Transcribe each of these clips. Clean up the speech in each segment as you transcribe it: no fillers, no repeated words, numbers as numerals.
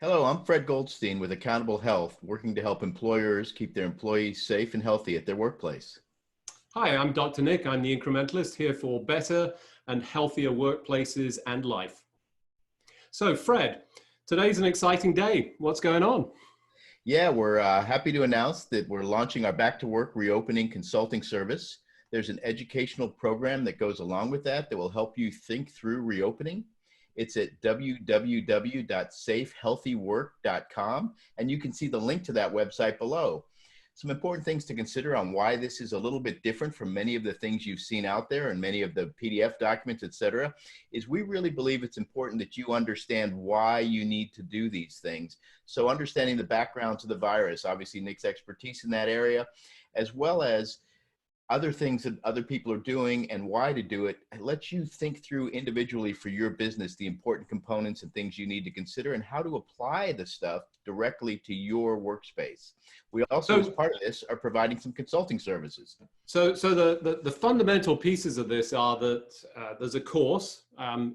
Hello, I'm Fred Goldstein with Accountable Health, working to help employers keep their employees safe and healthy at their workplace. Hi, I'm Dr. Nick. I'm the incrementalist here for better and healthier workplaces and life. So, Fred, today's an exciting day. What's going on? Yeah, we're happy to announce that we're launching our Back to Work Reopening Consulting Service. There's an educational program that goes along with that will help you think through reopening. It's at www.safehealthywork.com, and you can see the link to that website below. Some important things to consider on why this is a little bit different from many of the things you've seen out there and many of the PDF documents, et cetera, is we really believe it's important that you understand why you need to do these things. So understanding the background to the virus, obviously Nick's expertise in that area, as well as other things that other people are doing and why to do it, lets you think through individually for your business the important components and things you need to consider and how to apply the stuff directly to your workspace. We also, as part of this, are providing some consulting services. So the fundamental pieces of this are that there's a course,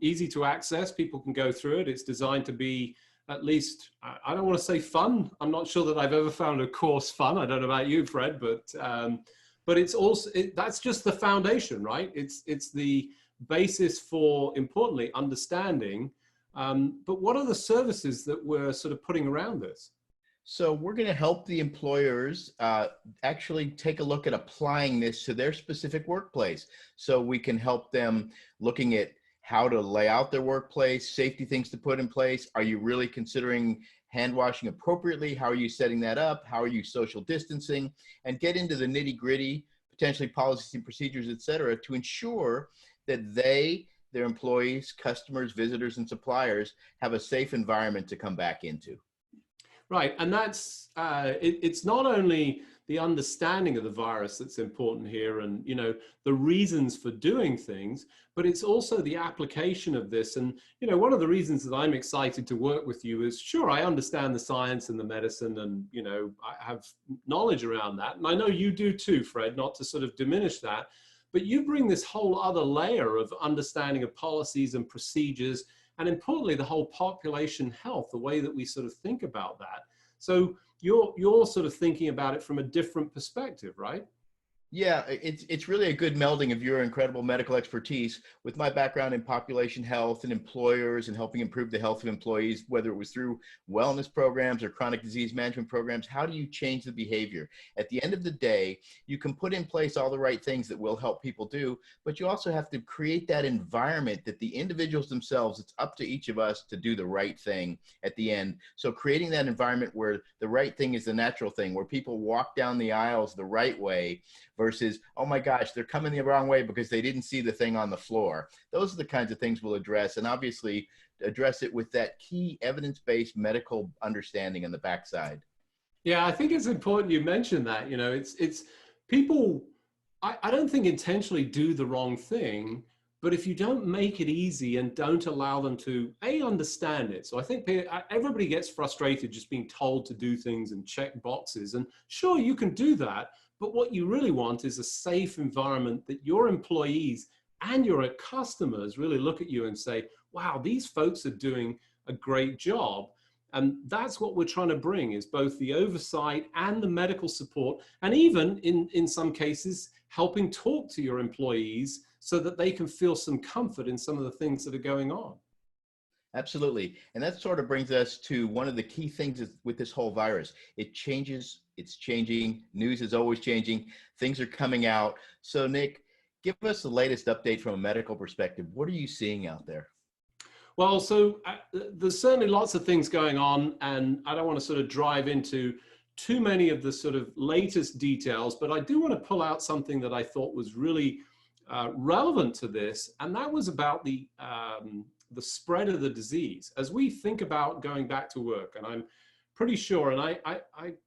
easy to access. People can go through it. It's designed to be at least, I don't want to say fun. I'm not sure that I've ever found a course fun. I don't know about you, Fred, but it's also, that's just the foundation, right? It's the basis for, importantly, understanding. But what are the services that we're sort of putting around this? So we're going to help the employers actually take a look at applying this to their specific workplace. So we can help them looking at how to lay out their workplace, safety things to put in place. Are you really considering hand washing appropriately? How are you setting that up? How are you social distancing? And get into the nitty gritty, potentially policies and procedures, et cetera, to ensure that their employees, customers, visitors, and suppliers have a safe environment to come back into. Right, and that's it's not only the understanding of the virus that's important here, and the reasons for doing things, but it's also the application of this. And one of the reasons that I'm excited to work with you is, sure, I understand the science and the medicine, and I have knowledge around that, and I know you do too, Fred. Not to sort of diminish that, but you bring this whole other layer of understanding of policies and procedures. And importantly, the whole population health, the way that we sort of think about that. So you're sort of thinking about it from a different perspective, right? Yeah, it's really a good melding of your incredible medical expertise with my background in population health and employers and helping improve the health of employees, whether it was through wellness programs or chronic disease management programs. How do you change the behavior? At the end of the day, you can put in place all the right things that will help people do, but you also have to create that environment that the individuals themselves, it's up to each of us to do the right thing at the end. So creating that environment where the right thing is the natural thing, where people walk down the aisles the right way, versus, oh my gosh, they're coming the wrong way because they didn't see the thing on the floor. Those are the kinds of things we'll address, and obviously address it with that key evidence-based medical understanding on the backside. Yeah, I think it's important you mentioned that. It's people, I don't think intentionally do the wrong thing, but if you don't make it easy and don't allow them to understand it. So I think everybody gets frustrated just being told to do things and check boxes, and sure, you can do that. But what you really want is a safe environment that your employees and your customers really look at you and say, wow, these folks are doing a great job. And that's what we're trying to bring, is both the oversight and the medical support, and even in some cases, helping talk to your employees so that they can feel some comfort in some of the things that are going on. Absolutely. And that sort of brings us to one of the key things with this whole virus. It changes, it's changing, news is always changing, things are coming out. So Nick, give us the latest update from a medical perspective. What are you seeing out there? Well, so there's certainly lots of things going on, and I don't want to sort of drive into too many of the sort of latest details, but I do want to pull out something that I thought was really relevant to this, and that was about the spread of the disease. As we think about going back to work, and I'm pretty sure, and I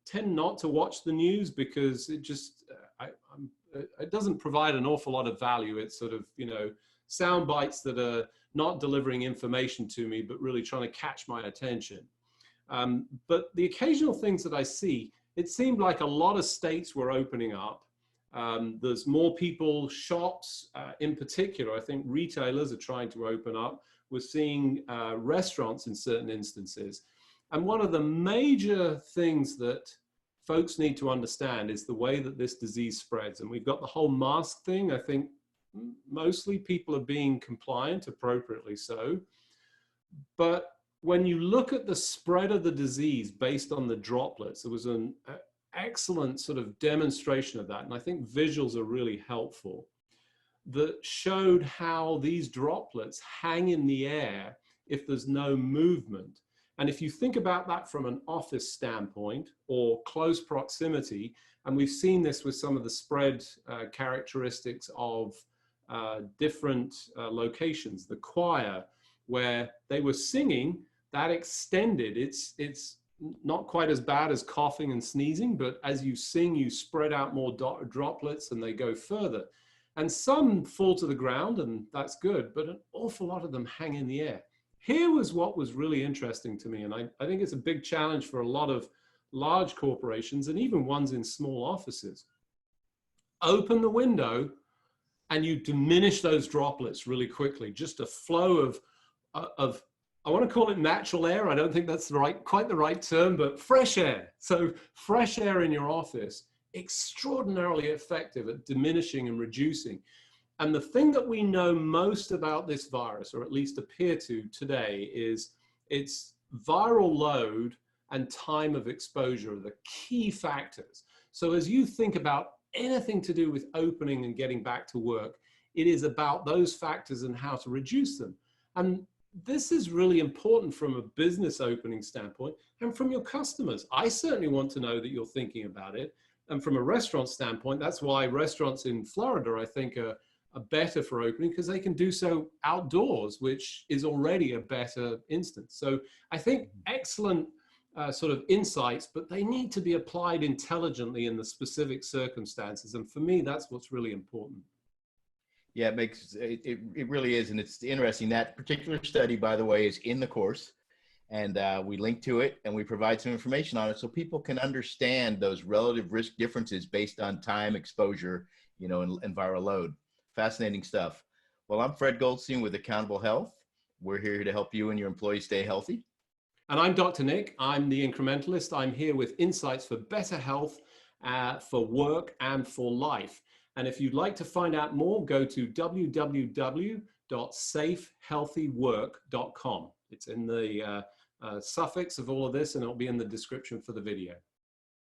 tend not to watch the news because it just, it doesn't provide an awful lot of value. It's sort of, sound bites that are not delivering information to me, but really trying to catch my attention. But the occasional things that I see, it seemed like a lot of states were opening up. There's more people, shops in particular. I think retailers are trying to open up. We're seeing restaurants in certain instances. And one of the major things that folks need to understand is the way that this disease spreads. And we've got the whole mask thing. I think mostly people are being compliant, appropriately so. But when you look at the spread of the disease based on the droplets, there was an excellent sort of demonstration of that. And I think visuals are really helpful, that showed how these droplets hang in the air if there's no movement. And if you think about that from an office standpoint or close proximity, and we've seen this with some of the spread characteristics of different locations, the choir, where they were singing, that extended. It's not quite as bad as coughing and sneezing, but as you sing, you spread out more droplets and they go further. And some fall to the ground, and that's good, but an awful lot of them hang in the air. Here was what was really interesting to me, and I think it's a big challenge for a lot of large corporations and even ones in small offices. Open the window and you diminish those droplets really quickly. Just a flow of I want to call it natural air. I don't think that's quite the right term, but fresh air. So fresh air in your office, extraordinarily effective at diminishing and reducing. And the thing that we know most about this virus, or at least appear to today, is its viral load and time of exposure are the key factors. So as you think about anything to do with opening and getting back to work, it is about those factors and how to reduce them. And this is really important from a business opening standpoint and from your customers. I certainly want to know that you're thinking about it. And from a restaurant standpoint, that's why restaurants in Florida, I think, are better for opening, because they can do so outdoors, which is already a better instance. So I think excellent sort of insights, but they need to be applied intelligently in the specific circumstances. And for me, that's what's really important. Yeah, it really is. And it's interesting. That particular study, by the way, is in the course, and we link to it and we provide some information on it so people can understand those relative risk differences based on time, exposure, and viral load. Fascinating stuff. Well, I'm Fred Goldstein with Accountable Health. We're here to help you and your employees stay healthy. And I'm Dr. Nick. I'm the incrementalist. I'm here with insights for better health, for work and for life. And if you'd like to find out more, go to www.safehealthywork.com. It's in the suffix of all of this, and it'll be in the description for the video.